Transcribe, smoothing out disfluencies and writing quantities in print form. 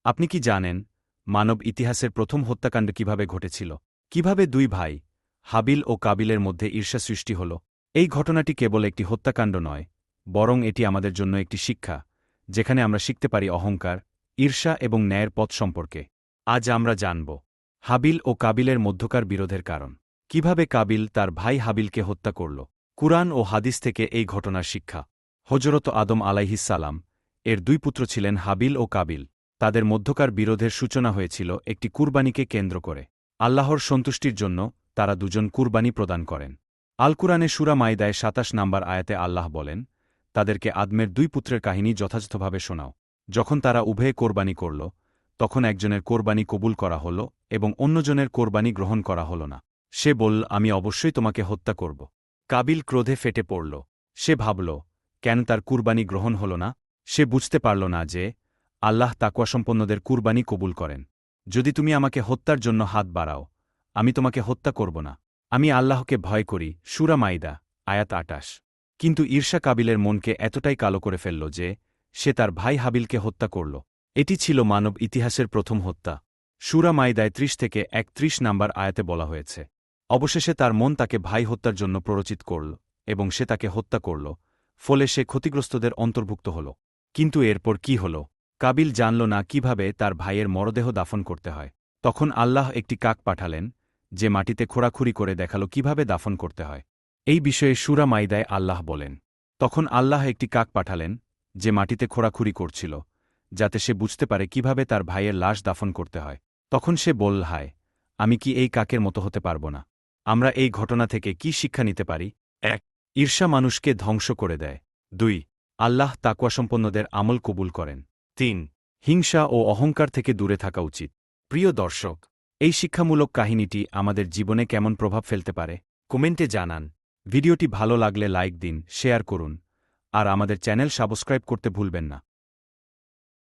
আপনি কি জানেন মানব ইতিহাসের প্রথম হত্যাকাণ্ড কিভাবে ঘটেছিল? কিভাবে দুই ভাই হাবিল ও কাবিলের মধ্যে ঈর্ষা সৃষ্টি হল? এই ঘটনাটি কেবল একটি হত্যাকাণ্ড নয়, বরং এটি আমাদের জন্য একটি শিক্ষা, যেখানে আমরা শিখতে পারি অহংকার, ঈর্ষা এবং ন্যায়ের পথ সম্পর্কে। আজ আমরা জানব হাবিল ও কাবিলের মধ্যকার বিরোধের কারণ, কিভাবে কাবিল তার ভাই হাবিলকে হত্যা করল। কুরআন ও হাদিস থেকে এই ঘটনার শিক্ষা। হজরত আদম আলাইহিসসালাম এর দুই পুত্র ছিলেন হাবিল ও কাবিল। তাদের মধ্যকার বিরোধের সূচনা হয়েছিল একটি কুরবানিকে কেন্দ্র করে। আল্লাহর সন্তুষ্টির জন্য তারা দুজন কুরবানি প্রদান করেন। আল কুরআনে সূরা মাইদায় ২৭ নম্বর আয়াতে আল্লাহ বলেন, তাদেরকে আদমের দুই পুত্রের কাহিনী যথাযথভাবে শোনাও। যখন তারা উভয়ে কোরবানি করল, তখন একজনের কোরবানি কবুল করা হল এবং অন্যজনের কোরবানি গ্রহণ করা হল না। সে বলল, আমি অবশ্যই তোমাকে হত্যা করব। কাবিল ক্রোধে ফেটে পড়ল। সে ভাবল, কেন তার কুরবানি গ্রহণ হল না? সে বুঝতে পারল না যে আল্লাহ তাকওয়াসম্পন্নদের কুরবানি কবুল করেন। যদি তুমি আমাকে হত্যার জন্য হাত বাড়াও, আমি তোমাকে হত্যা করব না। আমি আল্লাহকে ভয় করি। সূরা মাইদা আয়াত ২৮। কিন্তু ঈর্ষা কাবিলের মনকে এতটাই কালো করে ফেলল যে সে তার ভাই হাবিলকে হত্যা করল। এটি ছিল মানব ইতিহাসের প্রথম হত্যা। সূরা মাইদায় ৩০ থেকে ৩১ নম্বর আয়াতে বলা হয়েছে, অবশেষে তার মন তাকে ভাই হত্যার জন্য প্ররোচিত করল এবং সে তাকে হত্যা করল, ফলে সে ক্ষতিগ্রস্তদের অন্তর্ভুক্ত হল। কিন্তু এরপর কি হল? কাবিল জানল না কিভাবে তার ভাইয়ের মরদেহ দাফন করতে হয়। তখন আল্লাহ একটি কাক পাঠালেন, যে মাটিতে খোঁড়াখুড়ি করে দেখাল কিভাবে দাফন করতে হয়। এই বিষয়ে সূরা মাইদায় আল্লাহ বলেন, তখন আল্লাহ একটি কাক পাঠালেন, যে মাটিতে খোঁড়াখুড়ি করছিল, যাতে সে বুঝতে পারে কিভাবে তার ভাইয়ের লাশ দাফন করতে হয়। তখন সে বলল, হায়, আমি কি এই কাকের মতো হতে পারব না? আমরা এই ঘটনা থেকে কি শিক্ষা নিতে পারি? ১. ঈর্ষা মানুষকে ধ্বংস করে দেয়। ২. আল্লাহ তাকওয়াসম্পন্নদের আমল কবুল করেন। ৩. হিংসা ও অহংকার থেকে দূরে থাকা উচিত। প্রিয় দর্শক, এই শিক্ষামূলক কাহিনীটি আমাদের জীবনে কেমন প্রভাব ফেলতে পারে? কমেন্টে জানান। ভিডিওটি ভালো লাগলে লাইক দিন, শেয়ার করুন, আর আমাদের চ্যানেল সাবস্ক্রাইব করতে ভুলবেন না।